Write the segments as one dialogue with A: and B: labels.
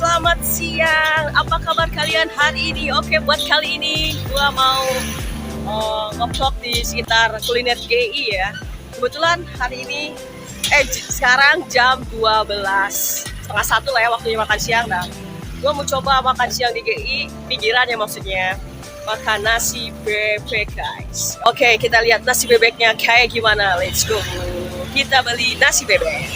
A: selamat siang. Apa kabar kalian hari ini? Oke, buat kali ini gua mau nge-vlog di sekitar kuliner GI ya. Kebetulan hari ini sekarang jam 12, setengah 1 lah ya waktunya makan siang. Nah, gua mau coba makan siang di GI, pinggirannya maksudnya. Makan nasi bebek guys. Oke, kita lihat nasi bebeknya kayak gimana. Let's go. Kita beli nasi bebek.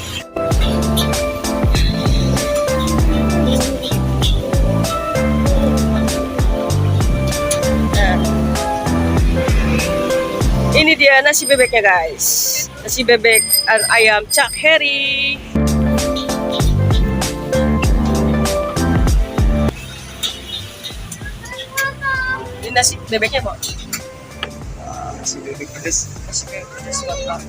A: Ini dia nasi bebeknya guys. Nasi bebek ayam Cak Heri. Ini nasi bebeknya kok.
B: Nasi bebek pedas.
A: Nasi bebek pedas mantap.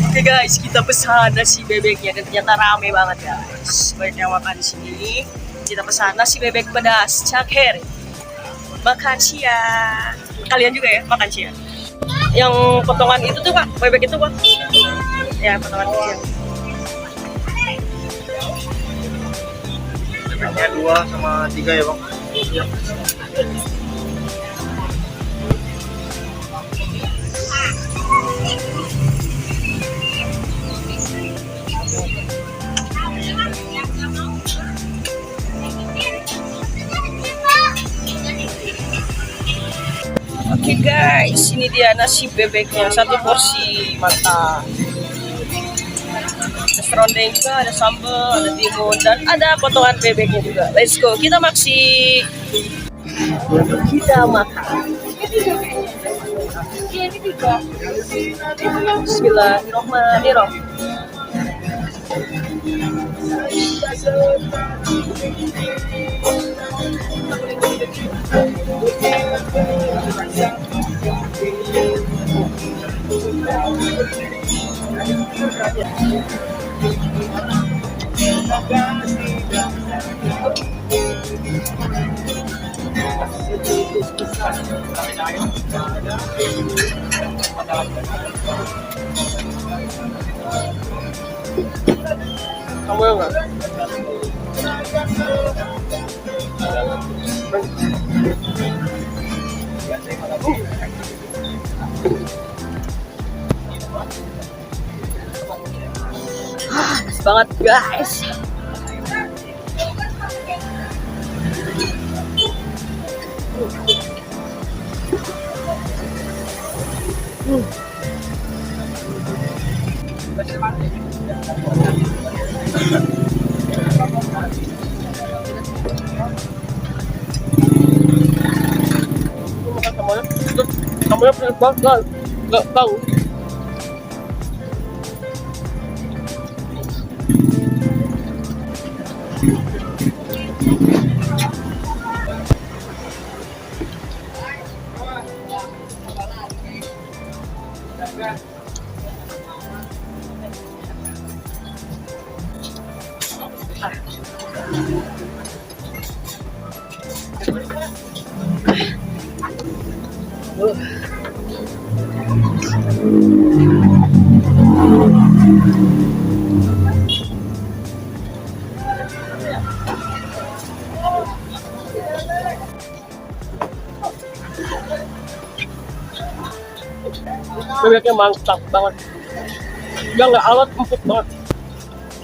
A: Oke guys, kita pesan nasi bebeknya dan ternyata rame banget guys. Banyak yang makan di sini. Kita pesan nasi bebek pedas Cak Heri. Makan siang. Kalian juga ya makan siang. Yang potongan itu tuh Pak, bebek itu Pak. Ya, potongan kecil.
B: Bebeknya 2 sama 3 ya Bang? Iya.
A: Oke guys, ini dia nasi bebeknya, 1 porsi mantap. Ada serundeng juga, ada sambal, ada timun, dan ada potongan bebeknya juga. Let's go, kita makan. Bismillahirrahmanirrahim. Kamu yang enggak? Panas banget guys. Kamunya pedas banget, nggak tahu. Bebeknya mantap banget. Dia nggak alot, empuk banget.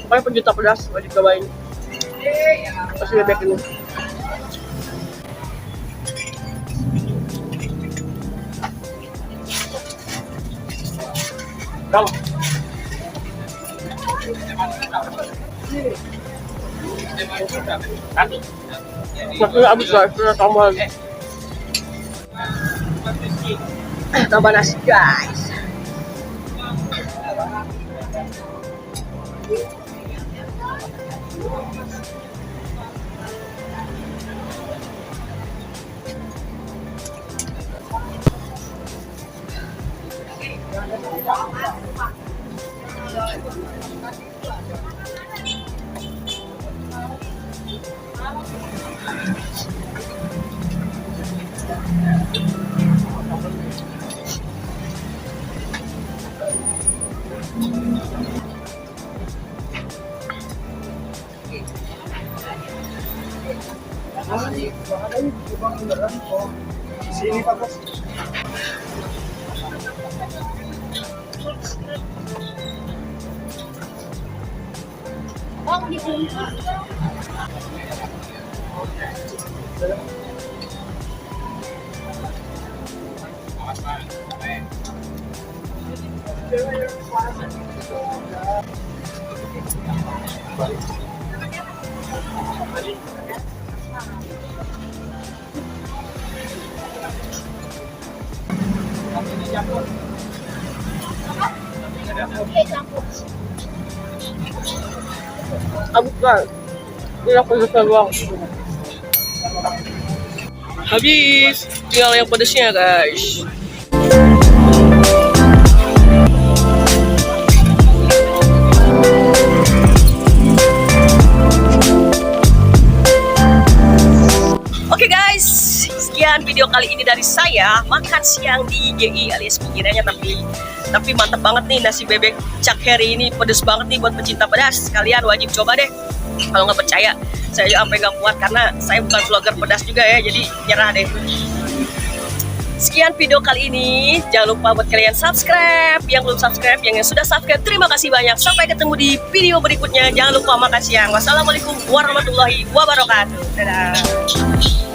A: Pokoknya pencinta pedas wajib cobain nasi bebek ini. Kamu nasinya habis guys, tambahan. Tambah nasi guys.
B: Sini Pak Bos.
A: Oh, gitu. Bukan. Ini aku suka doang. Habis. Tinggal yang pedesnya, guys. Oke guys, sekian video kali ini dari saya makan siang di GI alias pinggirannya, tapi mantep banget nih nasi bebek Cak Heri ini, pedes banget nih buat pecinta pedas. Kalian wajib coba deh. Kalau nggak percaya, saya juga sampai nggak kuat karena saya bukan vlogger pedas juga ya, jadi nyerah deh. Sekian video kali ini, jangan lupa buat kalian subscribe, yang belum subscribe, yang sudah subscribe terima kasih banyak. Sampai ketemu di video berikutnya. Jangan lupa makan siang. Wassalamualaikum warahmatullahi wabarakatuh. Dadah.